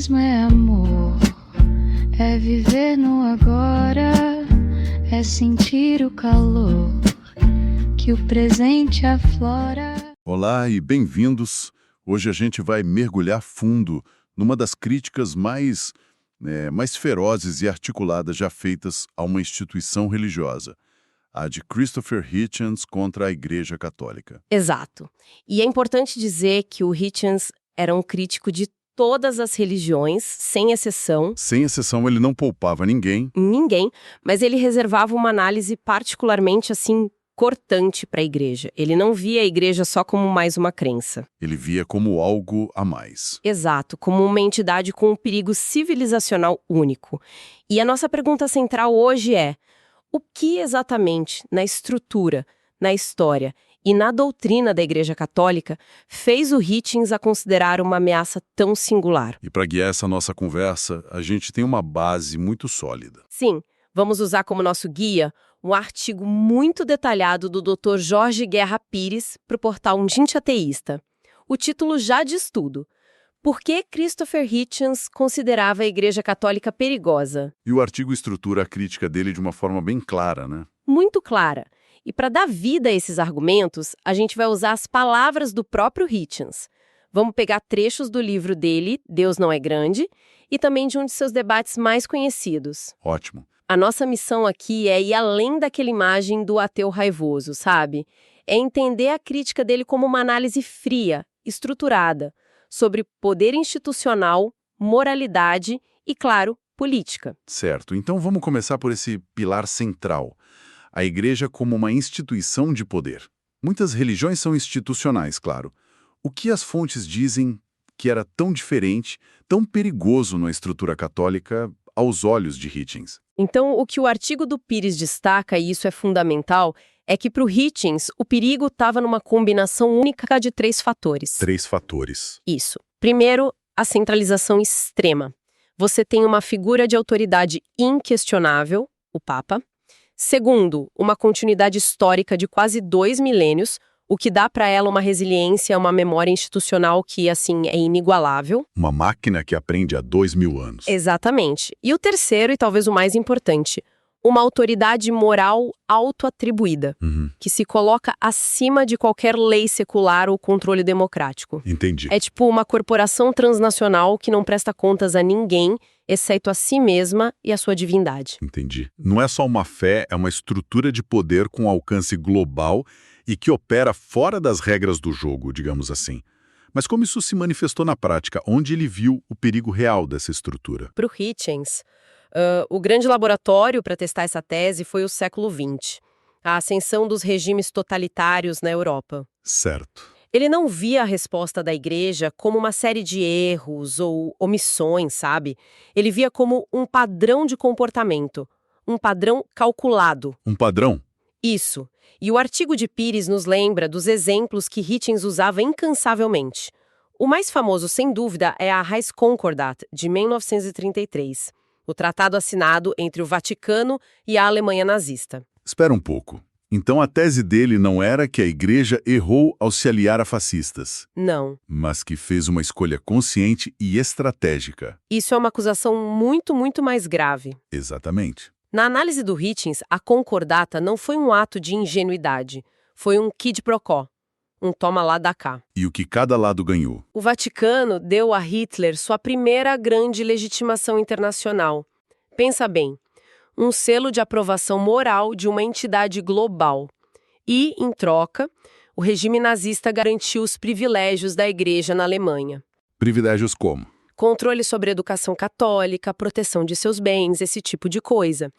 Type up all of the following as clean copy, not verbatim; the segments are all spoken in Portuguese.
mesmo é amor, é viver no agora, é sentir o calor que o presente aflora. Olá e bem-vindos. Hoje a gente vai mergulhar fundo numa das críticas mais ferozes e articuladas já feitas a uma instituição religiosa, a de Christopher Hitchens contra a Igreja Católica. Exato. E é importante dizer que o Hitchens era um crítico de todas as religiões, sem exceção. Sem exceção, ele não poupava ninguém. Ninguém, mas ele reservava uma análise particularmente, cortante para a igreja. Ele não via a igreja só como mais uma crença. Ele via como algo a mais. Exato, como uma entidade com um perigo civilizacional único. E a nossa pergunta central hoje é: o que exatamente na estrutura, na história e na doutrina da Igreja Católica fez o Hitchens a considerar uma ameaça tão singular? E para guiar essa nossa conversa, a gente tem uma base muito sólida. Sim, vamos usar como nosso guia um artigo muito detalhado do Dr. Jorge Guerra Pires para o portal Um Gente Ateísta. O título já diz tudo: Por que Christopher Hitchens considerava a Igreja Católica perigosa? E o artigo estrutura a crítica dele de uma forma bem clara, né? Muito clara. E para dar vida a esses argumentos, a gente vai usar as palavras do próprio Hitchens. Vamos pegar trechos do livro dele, Deus Não é Grande, e também de um de seus debates mais conhecidos. Ótimo. A nossa missão aqui é ir além daquela imagem do ateu raivoso, sabe? É entender a crítica dele como uma análise fria, estruturada, sobre poder institucional, moralidade e, claro, política. Certo. Então vamos começar por esse pilar central. A igreja como uma instituição de poder. Muitas religiões são institucionais, claro. O que as fontes dizem que era tão diferente, tão perigoso na estrutura católica aos olhos de Hitchens? Então, o que o artigo do Pires destaca, e isso é fundamental, é que para o Hitchens o perigo estava numa combinação única de 3 fatores. 3 fatores. Isso. Primeiro, a centralização extrema. Você tem uma figura de autoridade inquestionável, o Papa. Segundo, uma continuidade histórica de quase 2 milênios, o que dá para ela uma resiliência, uma memória institucional que, é inigualável. Uma máquina que aprende há 2000 anos. Exatamente. E o terceiro, e talvez o mais importante, uma autoridade moral autoatribuída, que se coloca acima de qualquer lei secular ou controle democrático. Entendi. É tipo uma corporação transnacional que não presta contas a ninguém, exceto a si mesma e a sua divindade. Entendi. Não é só uma fé, é uma estrutura de poder com alcance global e que opera fora das regras do jogo, digamos assim. Mas como isso se manifestou na prática? Onde ele viu o perigo real dessa estrutura? Para o Hitchens, o grande laboratório para testar essa tese foi o século XX, a ascensão dos regimes totalitários na Europa. Certo. Ele não via a resposta da igreja como uma série de erros ou omissões, sabe? Ele via como um padrão de comportamento, um padrão calculado. Um padrão? Isso. E o artigo de Pires nos lembra dos exemplos que Hitchens usava incansavelmente. O mais famoso, sem dúvida, é a Reichskonkordat, de 1933, o tratado assinado entre o Vaticano e a Alemanha nazista. Espera um pouco. Então a tese dele não era que a igreja errou ao se aliar a fascistas. Não. Mas que fez uma escolha consciente e estratégica. Isso é uma acusação muito, muito mais grave. Exatamente. Na análise do Hitchens, a concordata não foi um ato de ingenuidade, foi um quid pro quo, um toma lá da cá. E o que cada lado ganhou? O Vaticano deu a Hitler sua primeira grande legitimação internacional. Pensa bem, um selo de aprovação moral de uma entidade global. E, em troca, o regime nazista garantiu os privilégios da igreja na Alemanha. Privilégios como? Controle sobre a educação católica, proteção de seus bens, esse tipo de coisa.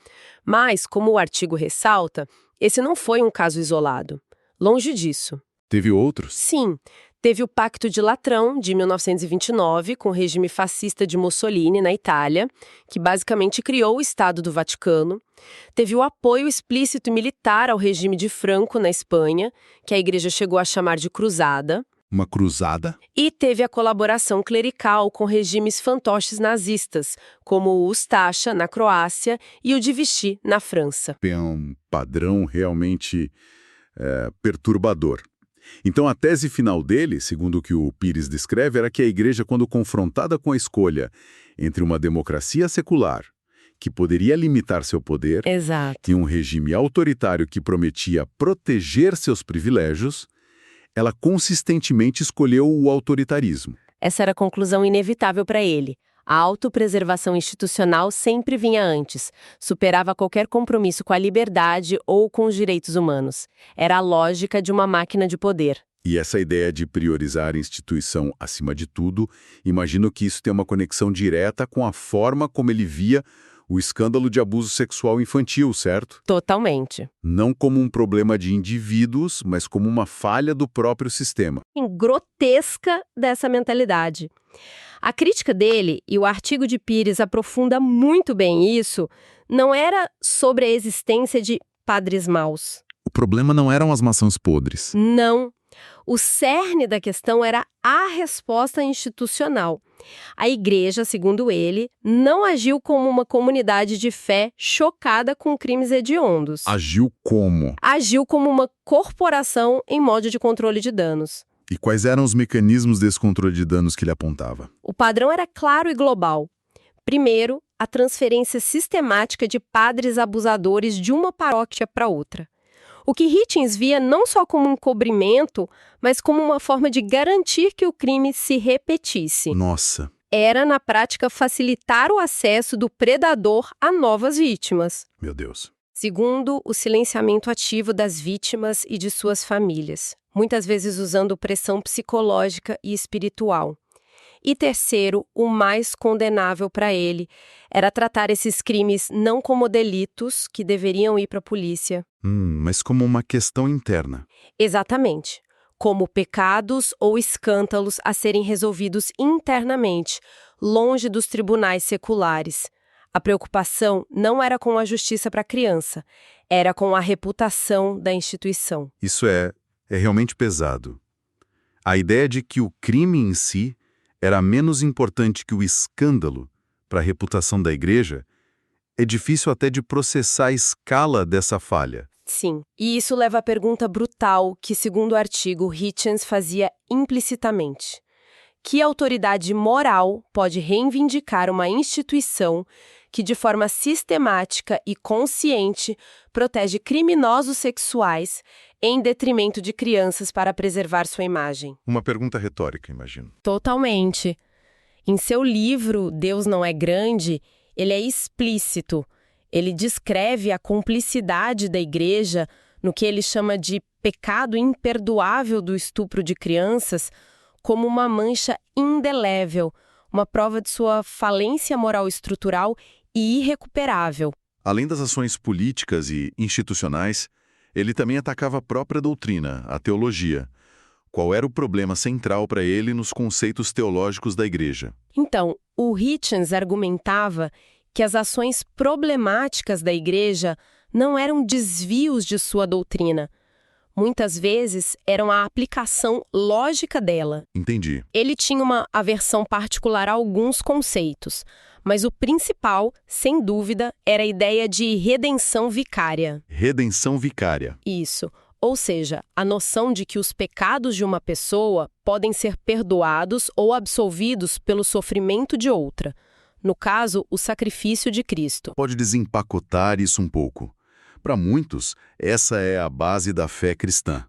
Mas, como o artigo ressalta, esse não foi um caso isolado. Longe disso. Teve outros? Sim. Teve o Pacto de Latrão, de 1929, com o regime fascista de Mussolini, na Itália, que basicamente criou o Estado do Vaticano. Teve o apoio explícito militar ao regime de Franco, na Espanha, que a igreja chegou a chamar de cruzada. Uma cruzada? E teve a colaboração clerical com regimes fantoches nazistas, como o Ustasha, na Croácia, e o de Vichy, na França. É um padrão realmente perturbador. Então a tese final dele, segundo o que o Pires descreve, era que a igreja, quando confrontada com a escolha entre uma democracia secular, que poderia limitar seu poder, Exato. e um regime autoritário que prometia proteger seus privilégios, ela consistentemente escolheu o autoritarismo. Essa era a conclusão inevitável para ele. A autopreservação institucional sempre vinha antes, superava qualquer compromisso com a liberdade ou com os direitos humanos. Era a lógica de uma máquina de poder. E essa ideia de priorizar a instituição acima de tudo, imagino que isso tem uma conexão direta com a forma como ele via o escândalo de abuso sexual infantil, certo? Totalmente. Não como um problema de indivíduos, mas como uma falha do próprio sistema. Grotesca dessa mentalidade. A crítica dele, e o artigo de Pires aprofunda muito bem isso, não era sobre a existência de padres maus. O problema não eram as maçãs podres. Não. O cerne da questão era a resposta institucional. A igreja, segundo ele, não agiu como uma comunidade de fé chocada com crimes hediondos. Agiu como? Agiu como uma corporação em modo de controle de danos. E quais eram os mecanismos desse controle de danos que ele apontava? O padrão era claro e global. Primeiro, a transferência sistemática de padres abusadores de uma paróquia para outra. O que Hitchens via não só como um encobrimento, mas como uma forma de garantir que o crime se repetisse. Nossa! Era, na prática, facilitar o acesso do predador a novas vítimas. Meu Deus. Segundo, o silenciamento ativo das vítimas e de suas famílias, muitas vezes usando pressão psicológica e espiritual. E terceiro, o mais condenável para ele, era tratar esses crimes não como delitos que deveriam ir para a polícia. Mas como uma questão interna. Exatamente. Como pecados ou escândalos a serem resolvidos internamente, longe dos tribunais seculares. A preocupação não era com a justiça para a criança, era com a reputação da instituição. Isso é realmente pesado. A ideia de que o crime em si era menos importante que o escândalo para a reputação da igreja é difícil até de processar a escala dessa falha. Sim, e isso leva à pergunta brutal que, segundo o artigo, Hitchens fazia implicitamente. Que autoridade moral pode reivindicar uma instituição que, de forma sistemática e consciente, protege criminosos sexuais em detrimento de crianças para preservar sua imagem? Uma pergunta retórica, imagino. Totalmente. Em seu livro, Deus Não é Grande, ele é explícito. Ele descreve a cumplicidade da igreja no que ele chama de pecado imperdoável do estupro de crianças como uma mancha indelével, uma prova de sua falência moral estrutural e irrecuperável. Além das ações políticas e institucionais, ele também atacava a própria doutrina, a teologia. Qual era o problema central para ele nos conceitos teológicos da igreja? Então, o Hitchens argumentava que as ações problemáticas da igreja não eram desvios de sua doutrina. Muitas vezes eram a aplicação lógica dela. Entendi. Ele tinha uma aversão particular a alguns conceitos, mas o principal, sem dúvida, era a ideia de redenção vicária. Redenção vicária. Isso. Ou seja, a noção de que os pecados de uma pessoa podem ser perdoados ou absolvidos pelo sofrimento de outra. No caso, o sacrifício de Cristo. Pode desempacotar isso um pouco. Para muitos, essa é a base da fé cristã.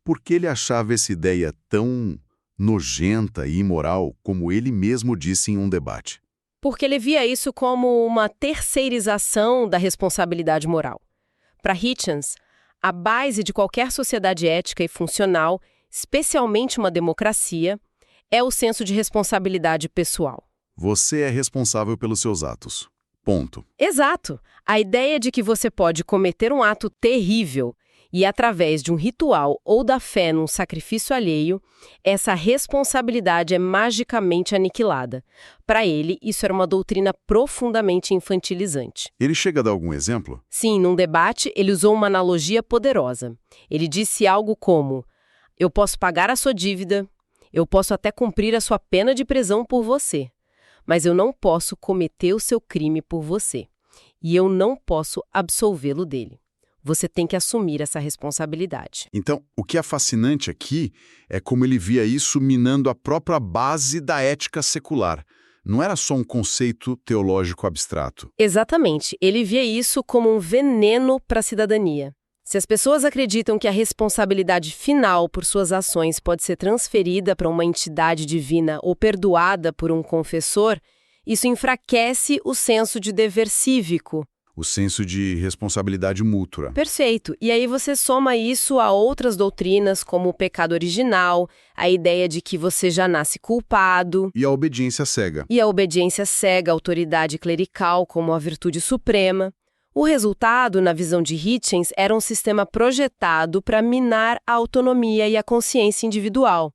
Por que ele achava essa ideia tão nojenta e imoral, como ele mesmo disse em um debate? Porque ele via isso como uma terceirização da responsabilidade moral. Para Hitchens, a base de qualquer sociedade ética e funcional, especialmente uma democracia, é o senso de responsabilidade pessoal. Você é responsável pelos seus atos. Ponto. Exato. A ideia de que você pode cometer um ato terrível e, através de um ritual ou da fé num sacrifício alheio, essa responsabilidade é magicamente aniquilada. Para ele, isso era uma doutrina profundamente infantilizante. Ele chega a dar algum exemplo? Sim, num debate, ele usou uma analogia poderosa. Ele disse algo como: eu posso pagar a sua dívida, eu posso até cumprir a sua pena de prisão por você, mas eu não posso cometer o seu crime por você. E eu não posso absolvê-lo dele. Você tem que assumir essa responsabilidade. Então, o que é fascinante aqui é como ele via isso minando a própria base da ética secular. Não era só um conceito teológico abstrato. Exatamente. Ele via isso como um veneno para a cidadania. Se as pessoas acreditam que a responsabilidade final por suas ações pode ser transferida para uma entidade divina ou perdoada por um confessor, isso enfraquece o senso de dever cívico. O senso de responsabilidade mútua. Perfeito. E aí você soma isso a outras doutrinas, como o pecado original, a ideia de que você já nasce culpado. E a obediência cega. E a obediência cega à autoridade clerical como a virtude suprema. O resultado, na visão de Hitchens, era um sistema projetado para minar a autonomia e a consciência individual,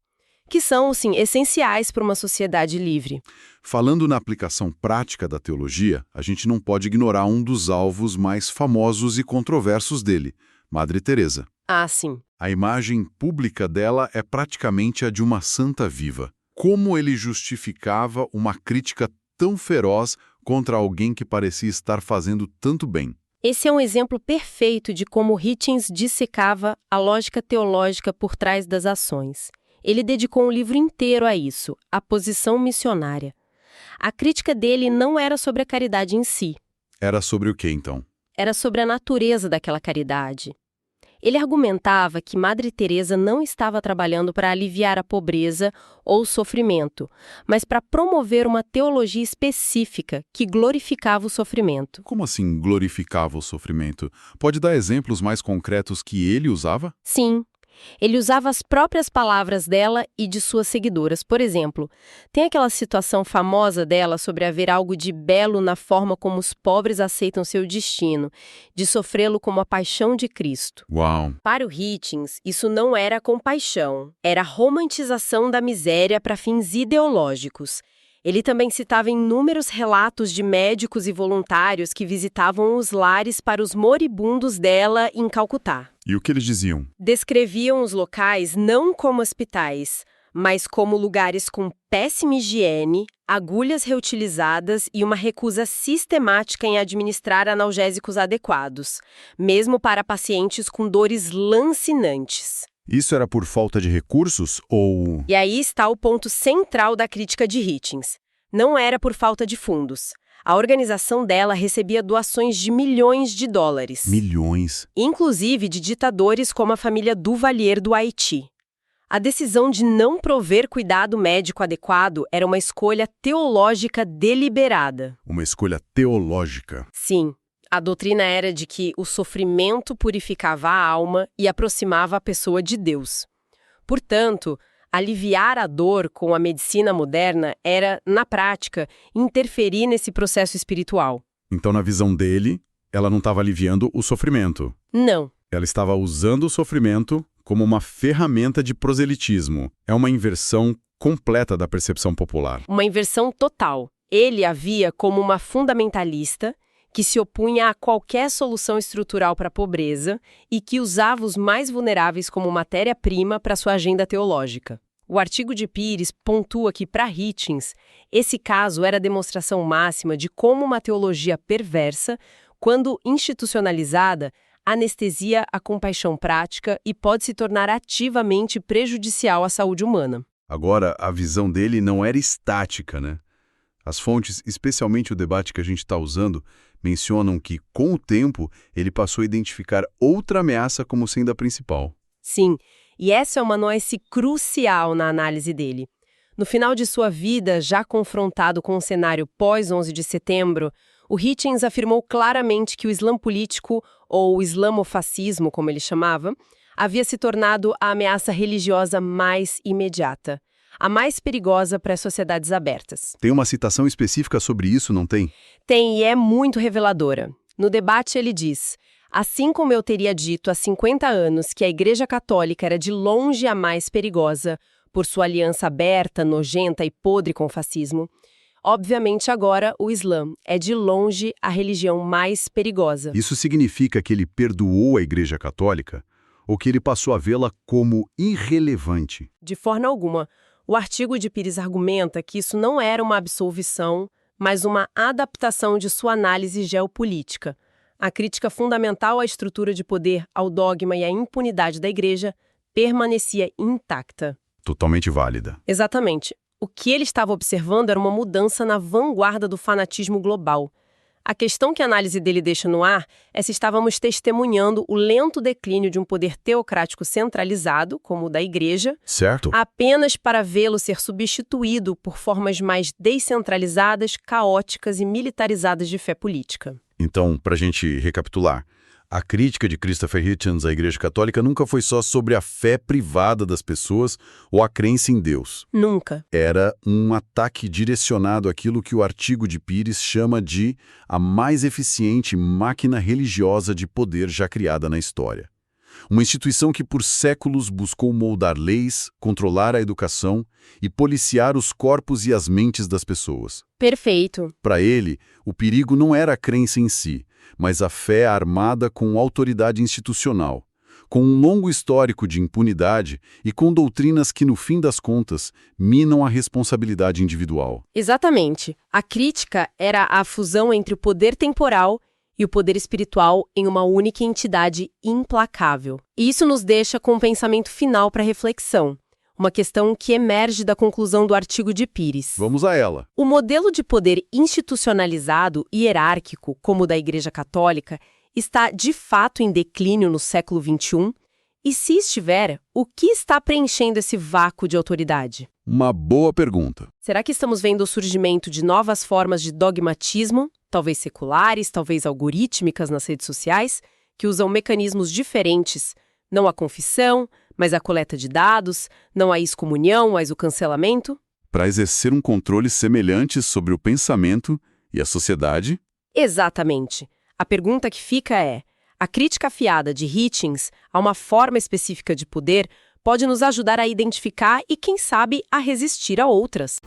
que são, sim, essenciais para uma sociedade livre. Falando na aplicação prática da teologia, a gente não pode ignorar um dos alvos mais famosos e controversos dele, Madre Teresa. Ah, sim. A imagem pública dela é praticamente a de uma santa viva. Como ele justificava uma crítica tão feroz contra alguém que parecia estar fazendo tanto bem? Esse é um exemplo perfeito de como Hitchens dissecava a lógica teológica por trás das ações. Ele dedicou um livro inteiro a isso, a posição missionária. A crítica dele não era sobre a caridade em si. Era sobre o quê, então? Era sobre a natureza daquela caridade. Ele argumentava que Madre Teresa não estava trabalhando para aliviar a pobreza ou o sofrimento, mas para promover uma teologia específica que glorificava o sofrimento. Como assim glorificava o sofrimento? Pode dar exemplos mais concretos que ele usava? Sim. Ele usava as próprias palavras dela e de suas seguidoras. Por exemplo, tem aquela situação famosa dela sobre haver algo de belo na forma como os pobres aceitam seu destino, de sofrê-lo como a paixão de Cristo. Uau! Para o Hitchens, isso não era compaixão, era romantização da miséria para fins ideológicos. Ele também citava inúmeros relatos de médicos e voluntários que visitavam os lares para os moribundos dela em Calcutá. E o que eles diziam? Descreviam os locais não como hospitais, mas como lugares com péssima higiene, agulhas reutilizadas e uma recusa sistemática em administrar analgésicos adequados, mesmo para pacientes com dores lancinantes. Isso era por falta de recursos ou... E aí está o ponto central da crítica de Hitchens. Não era por falta de fundos. A organização dela recebia doações de milhões de dólares. Milhões? Inclusive de ditadores como a família Duvalier do Haiti. A decisão de não prover cuidado médico adequado era uma escolha teológica deliberada. Uma escolha teológica. Sim. A doutrina era de que o sofrimento purificava a alma e aproximava a pessoa de Deus. Portanto, aliviar a dor com a medicina moderna era, na prática, interferir nesse processo espiritual. Então, na visão dele, ela não estava aliviando o sofrimento. Não. Ela estava usando o sofrimento como uma ferramenta de proselitismo. É uma inversão completa da percepção popular. Uma inversão total. Ele a via como uma fundamentalista que se opunha a qualquer solução estrutural para a pobreza e que usava os mais vulneráveis como matéria-prima para sua agenda teológica. O artigo de Pires pontua que, para Hitchens, esse caso era a demonstração máxima de como uma teologia perversa, quando institucionalizada, anestesia a compaixão prática e pode se tornar ativamente prejudicial à saúde humana. Agora, a visão dele não era estática, né? As fontes, especialmente o debate que a gente está usando, mencionam que, com o tempo, ele passou a identificar outra ameaça como sendo a principal. Sim, e essa é uma nuance crucial na análise dele. No final de sua vida, já confrontado com o cenário pós-11 de setembro, o Hitchens afirmou claramente que o Islã político, ou o islamofascismo, como ele chamava, havia se tornado a ameaça religiosa mais imediata, a mais perigosa para as sociedades abertas. Tem uma citação específica sobre isso, não tem? Tem, e é muito reveladora. No debate ele diz: assim como eu teria dito há 50 anos que a Igreja Católica era de longe a mais perigosa, por sua aliança aberta, nojenta e podre com o fascismo, obviamente agora o Islã é de longe a religião mais perigosa. Isso significa que ele perdoou a Igreja Católica ou que ele passou a vê-la como irrelevante? De forma alguma. O artigo de Pires argumenta que isso não era uma absolvição, mas uma adaptação de sua análise geopolítica. A crítica fundamental à estrutura de poder, ao dogma e à impunidade da Igreja permanecia intacta. Totalmente válida. Exatamente. O que ele estava observando era uma mudança na vanguarda do fanatismo global. A questão que a análise dele deixa no ar é se estávamos testemunhando o lento declínio de um poder teocrático centralizado, como o da Igreja, Certo? apenas para vê-lo ser substituído por formas mais descentralizadas, caóticas e militarizadas de fé política. Então, para a gente recapitular, a crítica de Christopher Hitchens à Igreja Católica nunca foi só sobre a fé privada das pessoas ou a crença em Deus. Nunca. Era um ataque direcionado àquilo que o artigo de Pires chama de a mais eficiente máquina religiosa de poder já criada na história. Uma instituição que por séculos buscou moldar leis, controlar a educação e policiar os corpos e as mentes das pessoas. Perfeito. Para ele, o perigo não era a crença em si, mas a fé armada com autoridade institucional, com um longo histórico de impunidade e com doutrinas que, no fim das contas, minam a responsabilidade individual. Exatamente. A crítica era a fusão entre o poder temporal e o poder espiritual em uma única entidade implacável. E isso nos deixa com um pensamento final para reflexão. Uma questão que emerge da conclusão do artigo de Pires. Vamos a ela. O modelo de poder institucionalizado e hierárquico, como o da Igreja Católica, está de fato em declínio no século XXI? E se estiver, o que está preenchendo esse vácuo de autoridade? Uma boa pergunta. Será que estamos vendo o surgimento de novas formas de dogmatismo, talvez seculares, talvez algorítmicas nas redes sociais, que usam mecanismos diferentes, não a confissão, mas a coleta de dados, não a excomunhão, mas o cancelamento? Para exercer um controle semelhante sobre o pensamento e a sociedade? Exatamente. A pergunta que fica é: a crítica afiada de Hitchens a uma forma específica de poder pode nos ajudar a identificar e, quem sabe, a resistir a outras.